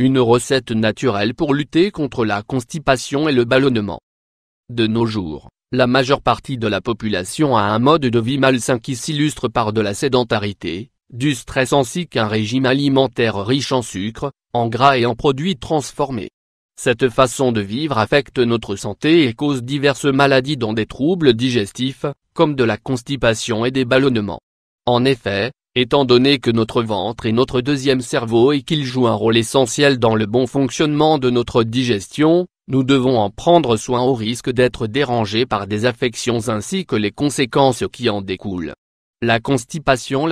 une recette naturelle pour lutter contre la constipation et le ballonnement. De nos jours, la majeure partie de la population a un mode de vie malsain qui s'illustre par de la sédentarité, du stress ainsi qu'un régime alimentaire riche en sucre, en gras et en produits transformés. Cette façon de vivre affecte notre santé et cause diverses maladies dont des troubles digestifs, comme de la constipation et des ballonnements. En effet, étant donné que notre ventre est notre deuxième cerveau et qu'il joue un rôle essentiel dans le bon fonctionnement de notre digestion, nous devons en prendre soin au risque d'être dérangés par des affections ainsi que les conséquences qui en découlent. La constipation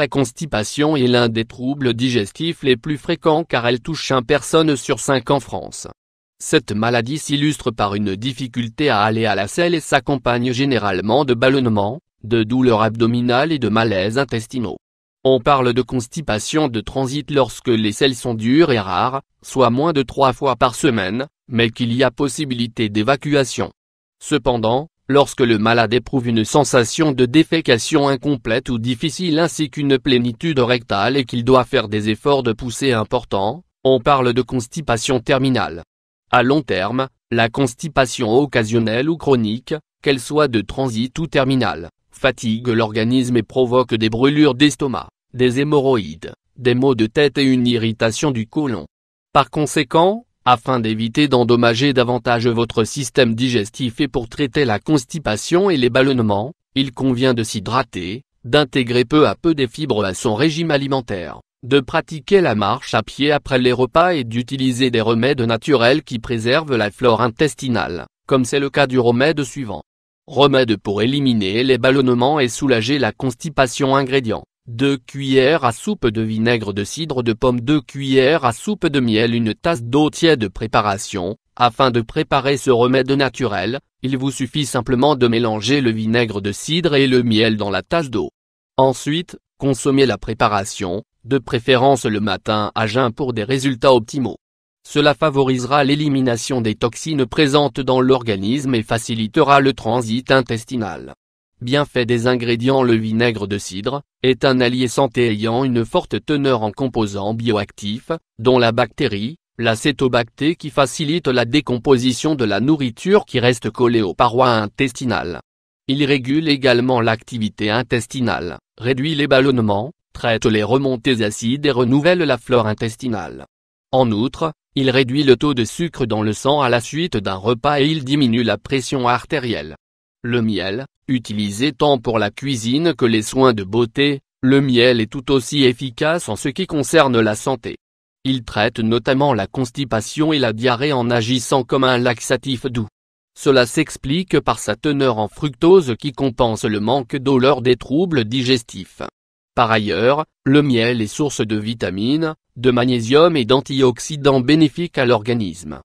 est l'un des troubles digestifs les plus fréquents car elle touche 1 personne sur 5 en France. Cette maladie s'illustre par une difficulté à aller à la selle et s'accompagne généralement de ballonnements, de douleurs abdominales et de malaises intestinaux. On parle de constipation de transit lorsque les selles sont dures et rares, soit moins de 3 fois par semaine, mais qu'il y a possibilité d'évacuation. Cependant, lorsque le malade éprouve une sensation de défécation incomplète ou difficile ainsi qu'une plénitude rectale et qu'il doit faire des efforts de poussée importants, on parle de constipation terminale. À long terme, la constipation occasionnelle ou chronique, qu'elle soit de transit ou terminale, fatigue l'organisme et provoque des brûlures d'estomac, des hémorroïdes, des maux de tête et une irritation du côlon. Par conséquent, afin d'éviter d'endommager davantage votre système digestif et pour traiter la constipation et les ballonnements, il convient de s'hydrater, d'intégrer peu à peu des fibres à son régime alimentaire, de pratiquer la marche à pied après les repas et d'utiliser des remèdes naturels qui préservent la flore intestinale, comme c'est le cas du remède suivant. Remède pour éliminer les ballonnements et soulager la constipation. Ingrédients: 2 cuillères à soupe de vinaigre de cidre de pomme, 2 cuillères à soupe de miel, une tasse d'eau tiède. Préparation: afin de préparer ce remède naturel, il vous suffit simplement de mélanger le vinaigre de cidre et le miel dans la tasse d'eau. Ensuite, consommez la préparation, de préférence le matin à jeun pour des résultats optimaux. Cela favorisera l'élimination des toxines présentes dans l'organisme et facilitera le transit intestinal. Bienfait des ingrédients: le vinaigre de cidre est un allié santé ayant une forte teneur en composants bioactifs, dont la bactérie, l'acétobactère qui facilite la décomposition de la nourriture qui reste collée aux parois intestinales. Il régule également l'activité intestinale, réduit les ballonnements, traite les remontées acides et renouvelle la flore intestinale. En outre, il réduit le taux de sucre dans le sang à la suite d'un repas et il diminue la pression artérielle. Le miel, utilisé tant pour la cuisine que les soins de beauté, le miel est tout aussi efficace en ce qui concerne la santé. Il traite notamment la constipation et la diarrhée en agissant comme un laxatif doux. Cela s'explique par sa teneur en fructose qui compense le manque d'eau lors des troubles digestifs. Par ailleurs, le miel est source de vitamines, de magnésium et d'antioxydants bénéfiques à l'organisme.